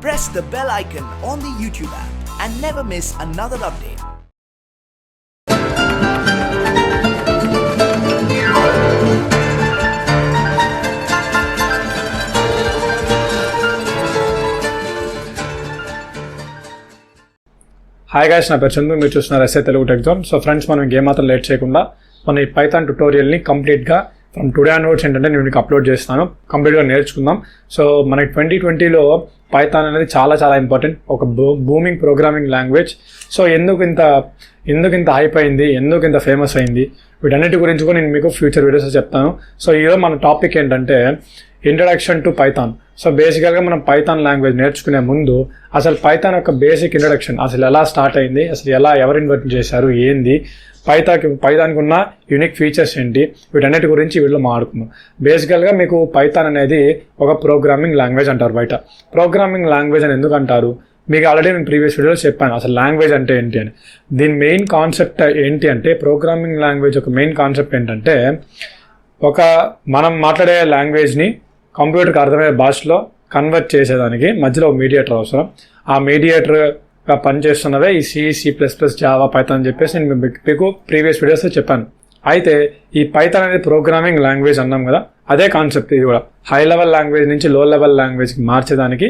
Press the bell icon on the YouTube app and never miss another update. Hi guys, నా పేరు చందు. మీరు చూస్తున్నారు SA Telugu tech zone. So friends, మనం ఏమాత్రం late చేయకుండా మన ఈ పైథాన్ ట్యుటోరియల్ని కంప్లీట్గా ఫ్రమ్ టుడే ఆన్వర్డ్స్ ఏంటంటే నేను మీకు అప్లోడ్ చేస్తాను. కంప్లీట్గా నేర్చుకుందాం. సో మనకి 2020లో పైథాన్ అనేది చాలా చాలా ఇంపార్టెంట్, ఒక బూమింగ్ ప్రోగ్రామింగ్ లాంగ్వేజ్. సో ఎందుకు ఇంత హైప్ అయింది, ఎందుకు ఇంత ఫేమస్ అయింది, వీటన్నిటి గురించి కూడా నేను మీకు ఫ్యూచర్ వీడియోస్ చెప్తాను. సో ఈరోజు మన టాపిక్ ఏంటంటే ఇంట్రడక్షన్ టు పైథాన్. సో బేసికల్గా మనం పైథాన్ లాంగ్వేజ్ నేర్చుకునే ముందు అసలు పైథాన్ యొక్క బేసిక్ ఇంట్రడక్షన్, అసలు ఎలా స్టార్ట్ అయింది, అసలు ఎవరు ఇన్వెంట్ చేశారు, ఏంది పైథాన్కి ఉన్న యూనిక్ ఫీచర్స్ ఏంటి, వీటన్నిటి గురించి వీళ్ళు మాట్లాడుకుందాం. బేసికల్గా మీకు పైథాన్ అనేది ఒక ప్రోగ్రామింగ్ లాంగ్వేజ్ అంటారు. బయట ప్రోగ్రామింగ్ లాంగ్వేజ్ అని ఎందుకు అంటారు, మీకు ఆల్రెడీ నేను ప్రీవియస్ వీడియోలో చెప్పాను అసలు లాంగ్వేజ్ అంటే ఏంటి అని. దీని మెయిన్ కాన్సెప్ట్ ఏంటి అంటే, ప్రోగ్రామింగ్ లాంగ్వేజ్ ఒక మెయిన్ కాన్సెప్ట్ ఏంటంటే, ఒక మనం మాట్లాడే లాంగ్వేజ్ని కంప్యూటర్కి అర్థమయ్యే భాషలో కన్వర్ట్ చేసేదానికి మధ్యలో మీడియేటర్ అవసరం. ఆ మీడియేటర్గా పనిచేస్తున్నవే ఈ C++, జావా, పైథాన్ అని చెప్పేసి నేను మీకు ప్రీవియస్ వీడియోస్లో చెప్పాను. అయితే ఈ పైథాన్ అనేది ప్రోగ్రామింగ్ లాంగ్వేజ్ అన్నాం కదా, అదే కాన్సెప్ట్ ఇది కూడా. హై లెవెల్ లాంగ్వేజ్ నుంచి లో లెవెల్ లాంగ్వేజ్కి మార్చేదానికి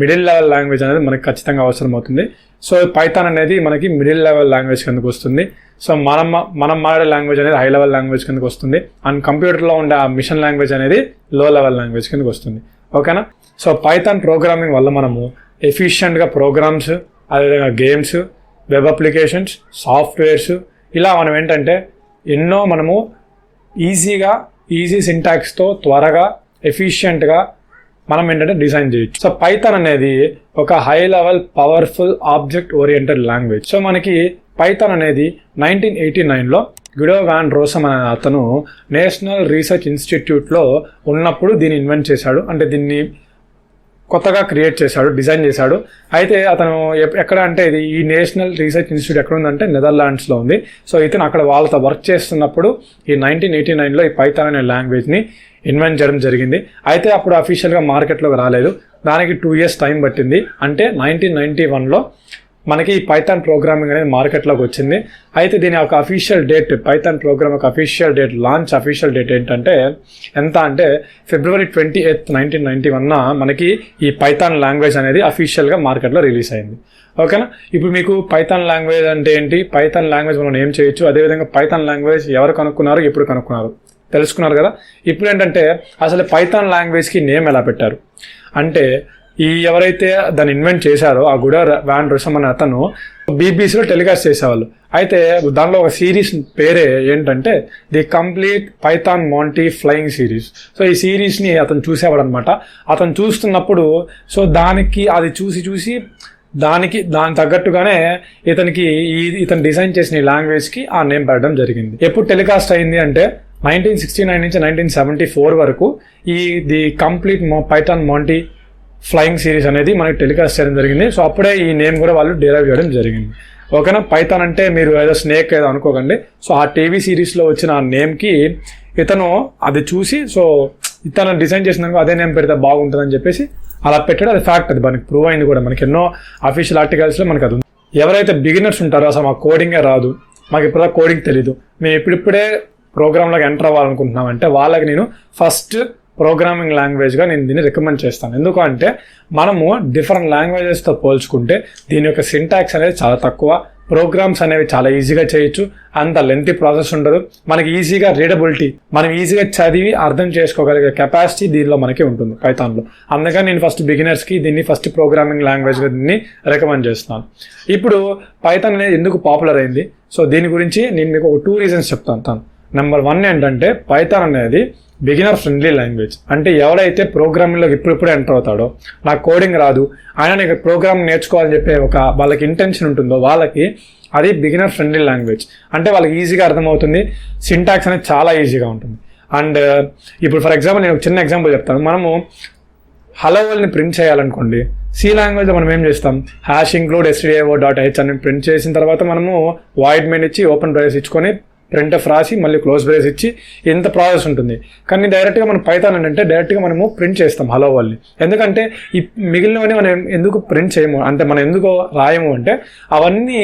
మిడిల్ లెవెల్ లాంగ్వేజ్ అనేది మనకి ఖచ్చితంగా అవసరం అవుతుంది. సో పైథాన్ అనేది మనకి మిడిల్ లెవెల్ లాంగ్వేజ్ కిందకు వస్తుంది. సో మనం మాట్లాడే లాంగ్వేజ్ అనేది హై లెవెల్ లాంగ్వేజ్ కిందకు వస్తుంది. అండ్ కంప్యూటర్లో ఉండే ఆ మిషన్ లాంగ్వేజ్ అనేది లో లెవెల్ లాంగ్వేజ్ కిందకు వస్తుంది. ఓకేనా? సో పైథాన్ ప్రోగ్రామింగ్ వల్ల మనము ఎఫిషియెంట్గా ప్రోగ్రామ్స్, అదేవిధంగా గేమ్స్, వెబ్ అప్లికేషన్స్, సాఫ్ట్వేర్స్, ఇలా మనం ఏంటంటే ఎన్నో మనము ఈజీ సింటాక్స్తో త్వరగా ఎఫిషియెంట్గా మనం ఏంటంటే డిజైన్ చేయొచ్చు. సో పైథాన్ అనేది ఒక high level powerful object oriented language. So మనకి పైథాన్ అనేది 1989లో గిడో వాన్ రోసమ్ అనే అతను నేషనల్ రీసెర్చ్ ఇన్స్టిట్యూట్లో ఉన్నప్పుడు దీన్ని ఇన్వెంట్ చేశాడు. అంటే దీన్ని కొత్తగా క్రియేట్ చేశాడు, డిజైన్ చేశాడు. అయితే అతను ఎక్కడ అంటే ఈ నేషనల్ రీసెర్చ్ ఇన్స్టిట్యూట్ ఎక్కడ ఉందంటే నెదర్లాండ్స్లో ఉంది. సో ఇతను అక్కడ వాళ్ళతో వర్క్ చేస్తున్నప్పుడు ఈ 1989లో ఈ పైథాన్ అనే లాంగ్వేజ్ని ఇన్వెంట్ చేయడం జరిగింది. అయితే అప్పుడు అఫీషియల్గా మార్కెట్లోకి రాలేదు. దానికి 2 years టైం పట్టింది. అంటే 1991లో మనకి ఈ పైథాన్ ప్రోగ్రామింగ్ అనేది మార్కెట్లోకి వచ్చింది. అయితే దీని ఒక అఫీషియల్ డేట్, పైథాన్ ప్రోగ్రామ్ ఒక official date, launch official date ఏంటంటే ఎంత అంటే February 28, 1991 మనకి ఈ పైథాన్ లాంగ్వేజ్ అనేది అఫీషియల్గా మార్కెట్లో రిలీజ్ అయింది. ఓకేనా? ఇప్పుడు మీకు పైథాన్ లాంగ్వేజ్ అంటే ఏంటి, పైథాన్ లాంగ్వేజ్ మనం ఏం చేయొచ్చు, అదేవిధంగా పైథాన్ లాంగ్వేజ్ ఎవరు కనుక్కున్నారు, ఎప్పుడు కనుక్కున్నారు తెలుసుకున్నారు కదా. ఇప్పుడు ఏంటంటే అసలు పైథాన్ లాంగ్వేజ్కి నేమ్ ఎలా పెట్టారు అంటే, ఎవరైతే దాన్ని ఇన్వెంట్ చేశారో ఆ గుడా వాన్ రోసమ్ అనే అతను బీబీసీలో టెలికాస్ట్ చేసేవాళ్ళు. అయితే దానిలో ఒక సిరీస్ పేరే ఏంటంటే the complete Python Monty flying series. So ఈ సిరీస్ని అతను చూసేవాడు అనమాట. అతను చూస్తున్నప్పుడు సో దానికి అది చూసి దాని తగ్గట్టుగానే ఇతను డిజైన్ చేసిన ఈ లాంగ్వేజ్కి ఆ నేమ్ పెట్టడం జరిగింది. ఎప్పుడు టెలికాస్ట్ అయింది అంటే 1969 నుంచి 1974 వరకు the complete Python Monty flying series అనేది మనకి టెలికాస్ట్ చేయడం జరిగింది. సో అప్పుడే ఈ నేమ్ కూడా వాళ్ళు డెరైవ్ చేయడం జరిగింది. ఓకేనా? పైథాన్ అంటే మీరు ఏదో స్నేక్ ఏదో అనుకోకండి. సో ఆ టీవీ సిరీస్లో వచ్చిన ఆ నేమ్కి ఇతను అది చూసి సో ఇతను డిజైన్ చేసినాక అదే నేమ్ పెడితే బాగుంటుందని చెప్పేసి అలా పెట్టాడు. అది ఫ్యాక్ట్, అది మనకి ప్రూవ్ అయింది కూడా. మనకి ఎన్నో అఫీషియల్ ఆర్టికల్స్లో మనకి అది ఉంది. ఎవరైతే బిగినర్స్ ఉంటారో, అసలు మాకు కోడింగే రాదు, మాకు ఇప్పుడు కోడింగ్ తెలీదు, మేము ఇప్పుడిప్పుడే ప్రోగ్రాంలోకి ఎంటర్ అవ్వాలనుకుంటున్నామంటే వాళ్ళకి నేను ఫస్ట్ ప్రోగ్రామింగ్ లాంగ్వేజ్గా నేను దీన్ని రికమెండ్ చేస్తాను. ఎందుకు అంటే మనము డిఫరెంట్ లాంగ్వేజెస్తో పోల్చుకుంటే దీని యొక్క సింటాక్స్ అనేది చాలా తక్కువ, ప్రోగ్రామ్స్ అనేవి చాలా ఈజీగా చేయొచ్చు, అంత లెంతీ ప్రాసెస్ ఉండదు, మనకి ఈజీగా రీడబిలిటీ, మనం ఈజీగా చదివి అర్థం చేసుకోగలిగే కెపాసిటీ దీనిలో మనకి ఉంటుంది పైథాన్లో. అందుకని నేను ఫస్ట్ బిగినర్స్కి దీన్ని ఫస్ట్ ప్రోగ్రామింగ్ లాంగ్వేజ్గా దీన్ని రికమెండ్ చేస్తున్నాను. ఇప్పుడు పైథాన్ అనేది ఎందుకు పాపులర్ అయింది, సో దీని గురించి నేను మీకు ఒక 2 reasons చెప్తాను. నెంబర్ 1 ఏంటంటే పైథాన్ అనేది బిగినర్ ఫ్రెండ్లీ లాంగ్వేజ్. అంటే ఎవడైతే ప్రోగ్రామింగ్లోకి ఇప్పుడిప్పుడే ఎంటర్ అవుతాడో, నాకు కోడింగ్ రాదు, ఆయన నీకు ప్రోగ్రామింగ్ నేర్చుకోవాలని చెప్పే వాళ్ళకి ఇంటెన్షన్ ఉంటుందో వాళ్ళకి అది బిగినర్ ఫ్రెండ్లీ లాంగ్వేజ్. అంటే వాళ్ళకి ఈజీగా అర్థమవుతుంది, సింటాక్స్ అనేది చాలా ఈజీగా ఉంటుంది. అండ్ ఇప్పుడు ఫర్ ఎగ్జాంపుల్ నేను ఒక చిన్న ఎగ్జాంపుల్ చెప్తాను. మనము హలో వరల్డ్ని ప్రింట్ చేయాలనుకోండి, సి లాంగ్వేజ్లో మనం ఏం చేస్తాం, #include stdio.h అని ప్రింట్ చేసిన తర్వాత మనము వాయిడ్ మెయిన్ ఇచ్చి ఓపెన్ బ్రేస్ ఇచ్చుకొని ప్రింట్ఎఫ్ రాసి మళ్ళీ క్లోజ్ బ్రేస్ ఇచ్చి ఇంత ప్రాసెస్ ఉంటుంది. కానీ డైరెక్ట్గా మనం పైథాన్ అంటే డైరెక్ట్గా మనము ప్రింట్ చేస్తాం హలో వరల్డ్. ఎందుకంటే ఈ మిగిలినవన్నీ మనం ఎందుకు ప్రింట్ చేయము అంటే మనం ఎందుకు రాయము అంటే అవన్నీ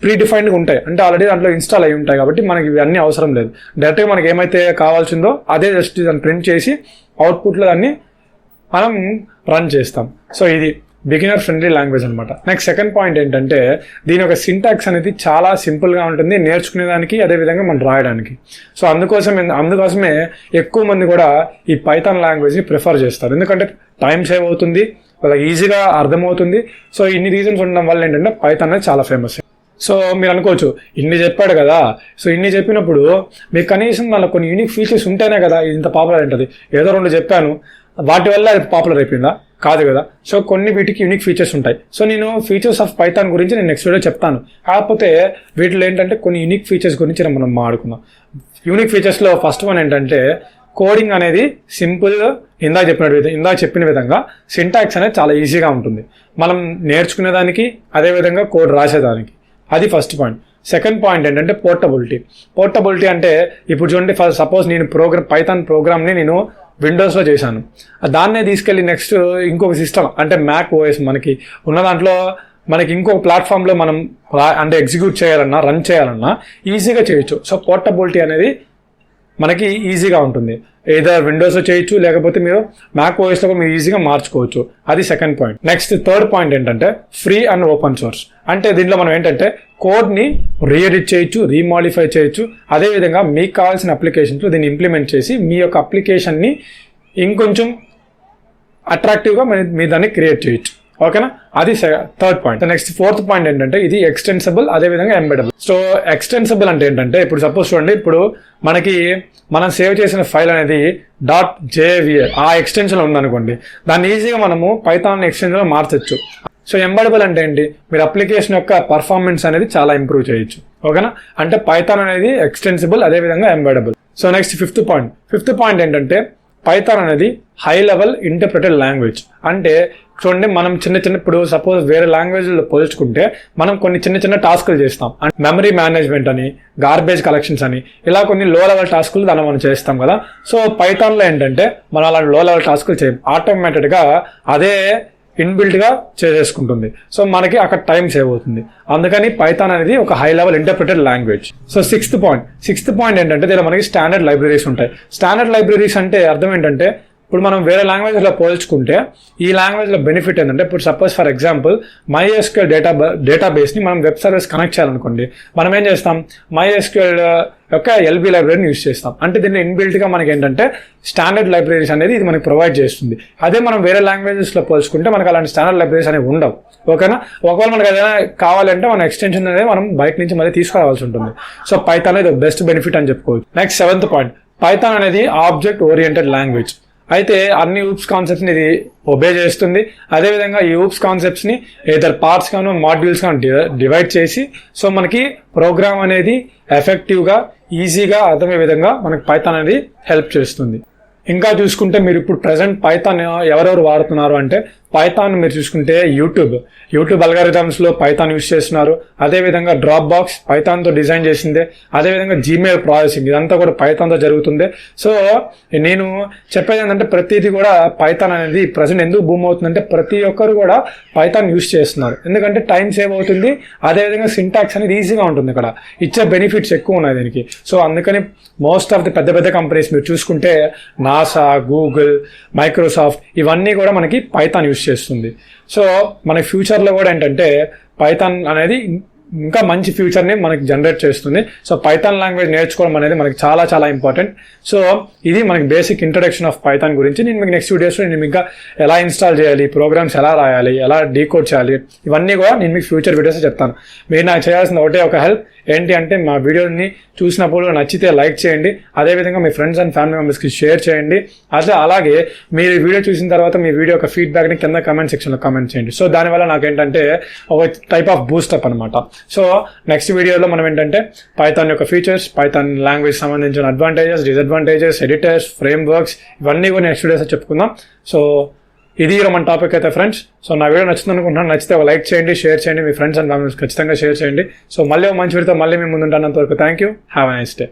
ప్రీ డిఫైన్డ్గా ఉంటాయి, అంటే ఆల్రెడీ దాంట్లో ఇన్స్టాల్ అయి ఉంటాయి కాబట్టి మనకి ఇవన్నీ అవసరం లేదు. డైరెక్ట్గా మనకి ఏమైతే కావాల్సిందో అదే జస్ట్ దాన్ని ప్రింట్ చేసి అవుట్పుట్లో దాన్ని మనం రన్ చేస్తాం. సో ఇది బిగినర్ ఫ్రెండ్లీ లాంగ్వేజ్ అనమాట. నెక్స్ట్ సెకండ్ పాయింట్ ఏంటంటే దీని యొక్క సింటాక్స్ అనేది చాలా సింపుల్గా ఉంటుంది నేర్చుకునేదానికి, అదేవిధంగా మనం రాయడానికి. సో అందుకోసమే ఎక్కువ మంది కూడా ఈ పైథాన్ లాంగ్వేజ్ని ప్రిఫర్ చేస్తారు, ఎందుకంటే టైం సేవ్ అవుతుంది, వాళ్ళకి ఈజీగా అర్థమవుతుంది. సో ఇన్ని రీజన్స్ ఉండడం వల్ల ఏంటంటే పైథాన్ అనేది చాలా ఫేమస్. సో మీరు అనుకోవచ్చు ఇన్ని చెప్పాడు కదా, సో ఇన్ని చెప్పినప్పుడు మీకు కనీసం దానిలో కొన్ని యూనిక్ ఫీచర్స్ ఉంటేనే కదా ఇంత పాపులర్ ఉంటుంది. ఏదో 2 చెప్పాను వాటి వల్ల అది పాపులర్ అయిపోయిందా? కాదు కదా. సో కొన్ని వీటికి యూనిక్ ఫీచర్స్ ఉంటాయి. సో నేను ఫీచర్స్ ఆఫ్ పైథాన్ గురించి నేను నెక్స్ట్ వీడియో చెప్తాను. కాకపోతే వీటిలో ఏంటంటే కొన్ని యూనిక్ ఫీచర్స్ గురించి మనం మాట్లాడుకుందాం. యూనిక్ ఫీచర్స్లో ఫస్ట్ వన్ ఏంటంటే కోడింగ్ అనేది సింపుల్. ఇందాక చెప్పిన విధంగా సింటాక్స్ అనేది చాలా ఈజీగా ఉంటుంది మనం నేర్చుకునేదానికి, అదేవిధంగా కోడ్ రాసేదానికి. అది ఫస్ట్ పాయింట్. సెకండ్ పాయింట్ ఏంటంటే పోర్టబిలిటీ అంటే ఇప్పుడు చూడండి, సపోజ్ నేను పైథాన్ ప్రోగ్రామ్ని నేను విండోస్లో చేశాను, దాన్నే తీసుకెళ్ళి నెక్స్ట్ ఇంకొక సిస్టమ్ అంటే మ్యాక్ ఓఎస్ మనకి ఉన్న దాంట్లో మనకి ఇంకొక ప్లాట్ఫామ్లో మనం అంటే ఎగ్జిక్యూట్ చేయాలన్నా రన్ చేయాలన్నా ఈజీగా చేయొచ్చు. సో పోర్టబిలిటీ అనేది మనకి ఈజీగా ఉంటుంది. ఏదర్ విండోస్లో చేయొచ్చు, లేకపోతే మీరు మ్యాక్ ఓఎస్లో కూడా మీరు ఈజీగా మార్చుకోవచ్చు. అది second point. Next third point ఏంటంటే ఫ్రీ అండ్ ఓపెన్ సోర్స్. అంటే దీంట్లో మనం ఏంటంటే కోడ్ని రీఎడిట్ చేయొచ్చు, రీమాడిఫై చేయొచ్చు, అదేవిధంగా మీకు కావాల్సిన అప్లికేషన్స్లో దీన్ని ఇంప్లిమెంట్ చేసి మీ యొక్క అప్లికేషన్ని ఇంకొంచెం అట్రాక్టివ్గా మీరు దాన్ని క్రియేట్ చేయొచ్చు. ఓకేనా, అది third point. Next fourth point ఏంటంటే ఇది ఎక్స్టెన్సిబుల్, అదేవిధంగా ఎంబెడబుల్. సో ఎక్స్టెన్సిబుల్ అంటే ఏంటంటే ఇప్పుడు సపోజ్ చూడండి, ఇప్పుడు మనం సేవ్ చేసిన ఫైల్ అనేది .java ఆ ఎక్స్టెన్షన్ ఉందనుకోండి, దాన్ని ఈజీగా మనము పైథాన్ ఎక్స్టెన్షన్లో మార్చచ్చు. సో ఎంబెడబుల్ అంటే ఏంటి, మీరు అప్లికేషన్ యొక్క పర్ఫార్మెన్స్ అనేది చాలా ఇంప్రూవ్ చేయొచ్చు. ఓకేనా, అంటే పైథాన్ అనేది ఎక్స్టెన్సిబుల్, అదేవిధంగా ఎంబెడబుల్. సో నెక్స్ట్ ఫిఫ్త్ పాయింట్ ఏంటంటే పైథాన్ అనేది హై లెవెల్ ఇంటర్ప్రెటెడ్ లాంగ్వేజ్. అంటే చూడండి, మనం ఇప్పుడు సపోజ్ వేరే లాంగ్వేజ్లో పోల్చుకుంటే మనం కొన్ని చిన్న టాస్కులు చేస్తాం. అంటే మెమరీ మేనేజ్మెంట్ అని, గార్బేజ్ కలెక్షన్స్ అని, ఇలా కొన్ని లో లెవెల్ టాస్కులు దాన్ని మనం చేస్తాం కదా. సో పైథాన్లో ఏంటంటే మనం అలాంటి లో లెవెల్ టాస్కులు చేయం, ఆటోమేటెడ్గా అదే ఇన్బిల్ట్గా చేసేసుకుంటుంది. సో మనకి అక్కడ టైం సేవ్ అవుతుంది. అందుకని పైథాన్ అనేది ఒక high level interpreted language. So sixth point ఏంటంటే దీనిలో మనకి స్టాండర్డ్ లైబ్రరీస్ ఉంటాయి. స్టాండర్డ్ లైబ్రరీస్ అంటే అర్థం ఏంటంటే ఇప్పుడు మనం వేరే లాంగ్వేజ్లో పోల్చుకుంటే ఈ లాంగ్వేజ్లో బెనిఫిట్ ఏంటంటే ఇప్పుడు సపోజ్ ఫర్ ఎగ్జాంపుల్ MySQL డేటాబేస్ని మనం వెబ్ సర్వీస్ కనెక్ట్ చేయాలనుకోండి, మనం ఏం చేస్తాం, MySQL యొక్క LB లైబ్రరీని యూజ్ చేస్తాం. అంటే దీన్ని ఇన్బిల్ట్గా మనకి ఏంటంటే స్టాండర్డ్ లైబ్రరీస్ అనేది ఇది మనకి ప్రొవైడ్ చేస్తుంది. అదే మనం వేరే లాంగ్వేజెస్లో పోల్చుకుంటే మనకు అలాంటి స్టాండర్డ్ లైబ్రరీస్ అనేవి ఉండవు. ఓకేనా, ఒకవేళ మనకి ఏదైనా కావాలంటే మన ఎక్స్టెన్షన్ అనేది మనం బయట నుంచి మళ్ళీ తీసుకురావాల్సి ఉంటుంది. సో పైథాన్ అనేది బెస్ట్ బెనిఫిట్ అని చెప్పుకోవచ్చు. నెక్స్ట్ సెవెంత్ పాయింట్, పైథాన్ అనేది ఆబ్జెక్ట్ ఓరియంటెడ్ లాంగ్వేజ్. అయితే అన్ని ఊప్స్ కాన్సెప్ట్స్ని ఇది ఒబే చేస్తుంది. అదేవిధంగా ఈ ఊప్స్ కాన్సెప్ట్స్ని ఏదర్ పార్ట్స్ గాను మాడ్యూల్స్ గాను డివైడ్ చేసి సో మనకి ప్రోగ్రామ్ అనేది ఎఫెక్టివ్గా ఈజీగా అర్థమయ్యే విధంగా మనకి పైథాన్ అనేది హెల్ప్ చేస్తుంది. ఇంకా చూసుకుంటే మీరు ఇప్పుడు ప్రజెంట్ పైథాన్ ఎవరెవరు వాడుతున్నారు అంటే పైథాన్ మీరు చూసుకుంటే యూట్యూబ్ అల్గారిథమ్స్లో పైథాన్ యూస్ చేస్తున్నారు. అదేవిధంగా డ్రాప్ బాక్స్ పైథాన్తో డిజైన్ చేసిందే. అదేవిధంగా జీమెయిల్ ప్రాసెసింగ్ ఇదంతా కూడా పైథాన్తో జరుగుతుంది. సో నేను చెప్పేది ఏంటంటే ప్రతిదీ కూడా పైథాన్ అనేది ప్రజెంట్ ఎందుకు బూమ్ అవుతుందంటే ప్రతి ఒక్కరు కూడా పైథాన్ యూస్ చేస్తున్నారు. ఎందుకంటే టైం సేవ్ అవుతుంది, అదేవిధంగా సింటాక్స్ అనేది ఈజీగా ఉంటుంది. ఇక్కడ ఇచ్చే బెనిఫిట్స్ ఎక్కువ ఉన్నాయి దీనికి. సో అందుకని మోస్ట్ ఆఫ్ ది పెద్ద కంపెనీస్ మీరు చూసుకుంటే నాసా, గూగుల్, మైక్రోసాఫ్ట్ ఇవన్నీ కూడా మనకి పైథాన్ యూస్ చేస్తుంది. సో మన ఫ్యూచర్లో కూడా ఏంటంటే పైథాన్ అనేది ఇంకా మంచి ఫ్యూచర్ని మనకి జనరేట్ చేస్తుంది. సో పైథాన్ లాంగ్వేజ్ నేర్చుకోవడం అనేది మనకి చాలా ఇంపార్టెంట్. సో ఇది మనకి బేసిక్ ఇంట్రడక్షన్ ఆఫ్ పైథాన్ గురించి. నేను మీకు నెక్స్ట్ వీడియోస్లో నేను ఇంకా ఎలా ఇన్స్టాల్ చేయాలి, ప్రోగ్రామ్స్ ఎలా రాయాలి, ఎలా డీకోడ్ చేయాలి, ఇవన్నీ కూడా నేను మీకు ఫ్యూచర్ వీడియోస్ చెప్తాను. మీరు నాకు చేయాల్సిన ఒక హెల్ప్ ఏంటి అంటే మా వీడియోని చూసినప్పుడు నచ్చితే లైక్ చేయండి, అదేవిధంగా మీ ఫ్రెండ్స్ అండ్ ఫ్యామిలీ మెంబర్స్కి షేర్ చేయండి. అలాగే మీరు ఈ వీడియో చూసిన తర్వాత మీ వీడియో యొక్క ఫీడ్బ్యాక్ని కింద కమెంట్ సెక్షన్లో కమెంట్ చేయండి. సో దానివల్ల నాకు ఏంటంటే ఒక టైప్ ఆఫ్ బూస్టప్ అనమాట. సో నెక్స్ట్ వీడియోలో మనం ఏంటంటే పైథాన్ యొక్క ఫీచర్స్, పైథాన్ లాంగ్వేజ్ సంబంధించిన advantages, disadvantages, editors, frame works ఇవన్నీ కూడా నెక్స్ట్ వీడియోస్ చెప్పుకుందాం. సో ఇది మన టాపిక్ అయితే ఫ్రెండ్స్. సో నా వీడియో నచ్చింది అనుకుంటున్నాను. నచ్చితే లైక్ చేయండి, షేర్ చేయండి, మీ ఫ్రెండ్స్ అండ్ ఫ్యామిలీస్ ఖచ్చితంగా షేర్ చేయండి. సో మళ్ళీ మంచి వీడియోతో మళ్ళీ మీ ముందు ఉంటాను. అంతవరకు thank you. Have a nice day.